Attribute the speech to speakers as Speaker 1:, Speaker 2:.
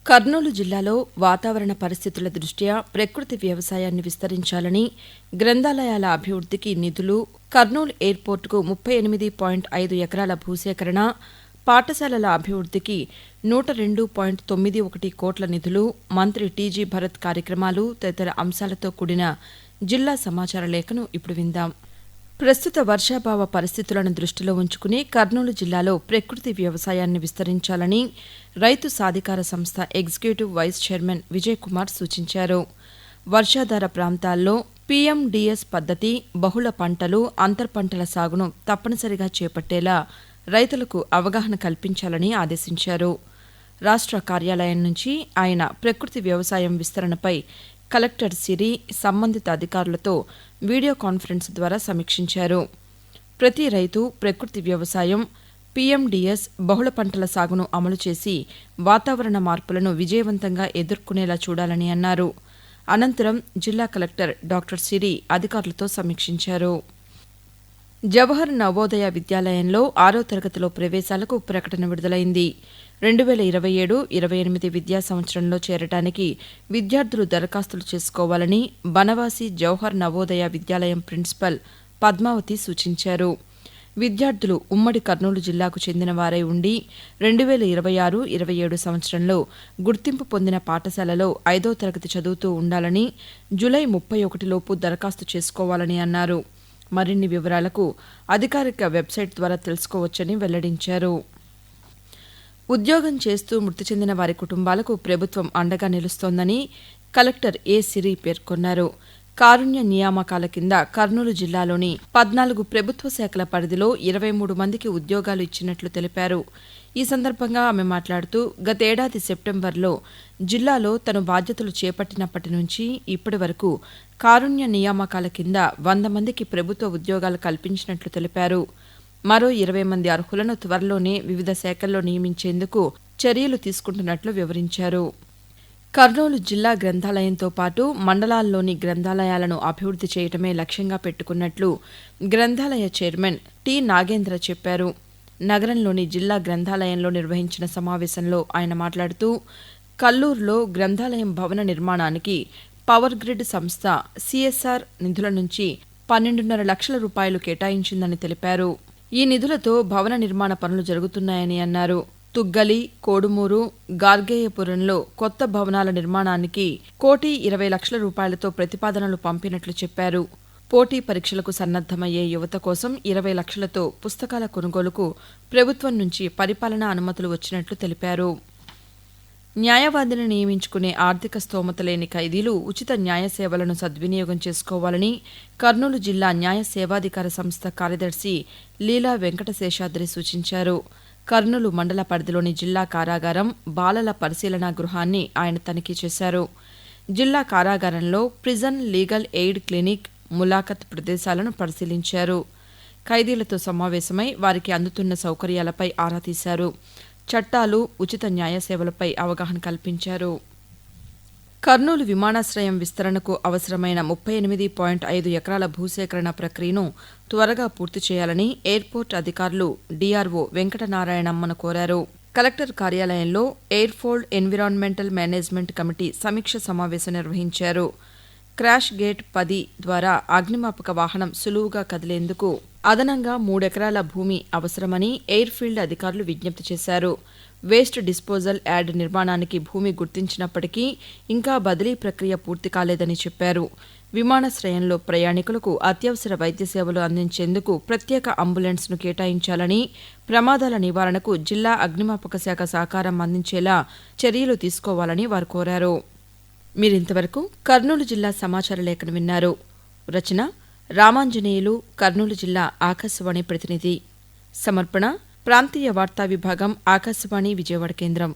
Speaker 1: కర్నూలు జిల్లాలో వాతావరణ పరిస్థితుల దృష్ట్యా ప్రకృతి వ్యవసాయాన్ని విస్తరించాలని, గ్రంథాలయాల అభివృద్ధికి నిధులు, కర్నూలు ఎయిర్పోర్టుకు 38.5 ఎకరాల భూసేకరణ, పాఠశాలల అభివృద్ధికి 102.91 కోట్ల నిధులు, మంత్రి టీజీ భరత్ కార్యక్రమాలు తదితర అంశాలతో కూడిన జిల్లా సమాచార లేఖను ఇప్పుడు విందాం. ప్రస్తుత వర్షాభావ పరిస్థితులను దృష్టిలో ఉంచుకుని కర్నూలు జిల్లాలో ప్రకృతి వ్యవసాయాన్ని విస్తరించాలని రైతు సాధికార సంస్థ executive vice chairman Vijay Kumar సూచించారు. వర్షాధార ప్రాంతాల్లో పీఎండీఎస్ పద్ధతి, బహుళ పంటలు, అంతర్ పంటల సాగును తప్పనిసరిగా చేపట్టేలా రైతులకు అవగాహన కల్పించాలని ఆదేశించారు. రాష్ట్ర కార్యాలయం నుంచి ఆయన ప్రకృతి వ్యవసాయం విస్తరణపై కలెక్టర్ సిరి, సంబంధిత అధికారులతో వీడియో కాన్ఫరెన్స్ ద్వారా సమీక్షించారు. ప్రతి రైతు ప్రకృతి వ్యవసాయం, పీఎండీఎస్, బహుళ పంటల సాగును అమలు చేసి వాతావరణ మార్పులను విజయవంతంగా ఎదుర్కొనేలా చూడాలని అన్నారు. అనంతరం జిల్లా కలెక్టర్ డాక్టర్ సిరి అధికారులతో సమీక్షించారు. జవహర్ నవోదయ విద్యాలయంలో 6వ తరగతిలో ప్రవేశాలకు ప్రకటన విడుదలైంది. 2027-28 విద్యా సంవత్సరంలో చేరటానికి విద్యార్థులు దరఖాస్తులు చేసుకోవాలని బనవాసి జవహర్ నవోదయ విద్యాలయం ప్రిన్సిపల్ పద్మావతి సూచించారు. విద్యార్థులు ఉమ్మడి కర్నూలు జిల్లాకు చెందిన వారై ఉండి 2026-27 సంవత్సరంలో గుర్తింపు పొందిన పాఠశాలలో 5వ తరగతి చదువుతూ ఉండాలని, జూలై 31 లోపు దరఖాస్తు చేసుకోవాలని అన్నారు. మరిన్ని వివరాలకు అధికారిక వెబ్సైట్ ద్వారా తెలుసుకోవచ్చని వెల్లడించారు. ఉద్యోగం చేస్తూ మృతి చెందిన వారి కుటుంబాలకు ప్రభుత్వం అండగా నిలుస్తోందని కలెక్టర్ ఏ సిరి పేర్కొన్నారు. కారుణ్య నియామకాల కింద కర్నూలు జిల్లాలోని 14 ప్రభుత్వ శాఖల పరిధిలో 23 మందికి ఉద్యోగాలు ఇచ్చినట్లు తెలిపారు. ఈ సందర్భంగా ఆమె మాట్లాడుతూ గతేడాది సెప్టెంబర్లో జిల్లాలో తను బాధ్యతలు చేపట్టినప్పటి నుంచి ఇప్పటి వరకు కారుణ్య నియామకాల కింద 100 మందికి ప్రభుత్వ ఉద్యోగాలు కల్పించినట్లు తెలిపారు. మరో 20 మంది అర్హులను త్వరలోనే వివిధ శాఖల్లో నియమించేందుకు చర్యలు తీసుకుంటున్నట్లు వివరించారు. కర్నూలు జిల్లా గ్రంథాలయంతో పాటు మండలాల్లోని గ్రంథాలయాలను అభివృద్ధి చేయటమే లక్ష్యంగా పెట్టుకున్నట్లు గ్రంథాలయ చైర్మన్ టి నాగేంద్ర చెప్పారు. నగరంలోని జిల్లా గ్రంథాలయంలో నిర్వహించిన సమావేశంలో ఆయన మాట్లాడుతూ కల్లూరులో గ్రంథాలయం భవన నిర్మాణానికి పవర్ గ్రిడ్ సంస్థ సిఎస్ఆర్ నిధుల నుంచి 12.5 లక్షల రూపాయలు కేటాయించిందని తెలిపారు. ఈ నిధులతో భవన నిర్మాణ పనులు జరుగుతున్నాయని అన్నారు. తుగ్గలి, కోడుమూరు, గార్గేయపురంలో కొత్త భవనాల నిర్మాణానికి 1,20 లక్షల రూపాయలతో ప్రతిపాదనలు పంపినట్లు చెప్పారు. పోటీ పరీక్షలకు సన్నద్దమయ్యే యువత కోసం 20 లక్షలతో పుస్తకాల కొనుగోలుకు ప్రభుత్వం నుంచి పరిపాలనా అనుమతులు వచ్చినట్లు తెలిపారు. న్యాయవాదిని నియమించుకునే ఆర్థిక స్తోమత లేని ఖైదీలు ఉచిత న్యాయ సేవలను సద్వినియోగం చేసుకోవాలని కర్నూలు జిల్లా న్యాయ సేవాధికార సంస్థ కార్యదర్శి లీలా వెంకటశేషాద్రి సూచించారు. కర్నూలు మండల పరిధిలోని జిల్లా కారాగారం, బాలల పరిశీలనా గృహాన్ని ఆయన తనిఖీ చేశారు. జిల్లా కారాగారంలో ప్రిజన్ లీగల్ ఎయిడ్ క్లినిక్, ములాఖత్ ప్రదేశాలను పరిశీలించారు. ఖైదీలతో సమావేశమై వారికి అందుతున్న సౌకర్యాలపై ఆరా తీశారు. చట్టాలు, ఉచిత న్యాయ సేవలపై అవగాహన కల్పించారు. కర్నూలు విమానాశ్రయం విస్తరణకు అవసరమైన 38.5 ఎకరాల భూసేకరణ ప్రక్రియను త్వరగా పూర్తి చేయాలని ఎయిర్పోర్ట్ అధికారులు డీఆర్ఓ వెంకటనారాయణమ్మను కోరారు. కలెక్టర్ కార్యాలయంలో ఎయిర్ఫోల్డ్ ఎన్విరాన్మెంటల్ మేనేజ్మెంట్ కమిటీ సమీక్ష సమావేశం నిర్వహించారు. క్రాష్ గేట్ 10 ద్వారా అగ్నిమాపక వాహనం సులువుగా కదిలేందుకు అదనంగా 3 ఎకరాల భూమి అవసరమని ఎయిర్ఫీల్డ్ అధికారులు విజ్ఞప్తి చేశారు. వేస్ట్ డిస్పోజల్ యార్డ్ నిర్మాణానికి భూమి గుర్తించినప్పటికీ ఇంకా బదిలీ ప్రక్రియ పూర్తి కాలేదని చెప్పారు. విమానాశ్రయంలో ప్రయాణికులకు అత్యవసర వైద్య సేవలు అందించేందుకు ప్రత్యేక అంబులెన్స్ను కేటాయించాలని, ప్రమాదాల నివారణకు జిల్లా అగ్నిమాపక శాఖ సహకారం అందించేలా చర్యలు తీసుకోవాలని వారు కోరారు. మీరింతవరకు కర్నూలు జిల్లా సమాచార లేఖను విన్నారు. రచన రామాంజనేయులు, కర్నూలు జిల్లా ఆకాశవాణి ప్రతినిధి. సమర్పణ ప్రాంతీయ వార్తా విభాగం, ఆకాశవాణి విజయవాడ కేంద్రం.